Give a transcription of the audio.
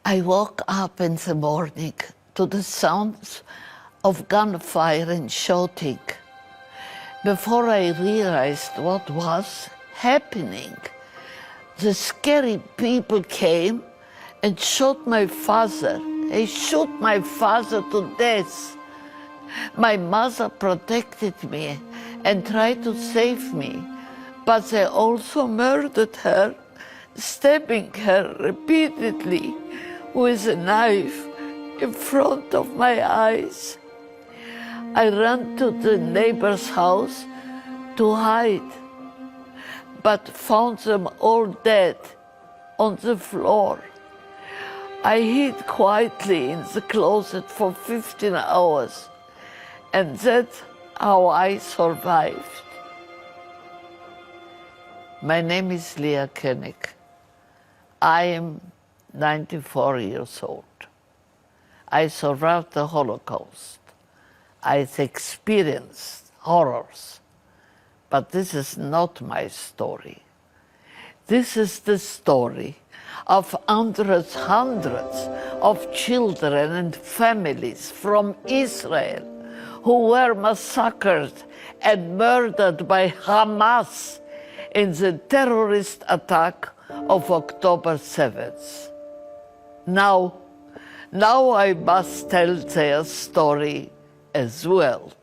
I woke up in the morning to the sounds of gunfire and shouting. Before I realized what was happening, the scary people came and shot my father. They shot my father to death. My mother protected me and tried to save me, but they also murdered her, stabbing her repeatedly with a knife in front of my eyes. I ran to the neighbor's house to hide, but found them all dead on the floor. I hid quietly in the closet for 15 hours, and that's how I survived. My name is Lea Koenig. I am 94 years old. I survived the Holocaust. I've experienced horrors, but this is not my story. This is the story of hundreds of children and families from Israel who were massacred and murdered by Hamas in the terrorist attack of October 7th. Now I must tell their story as well.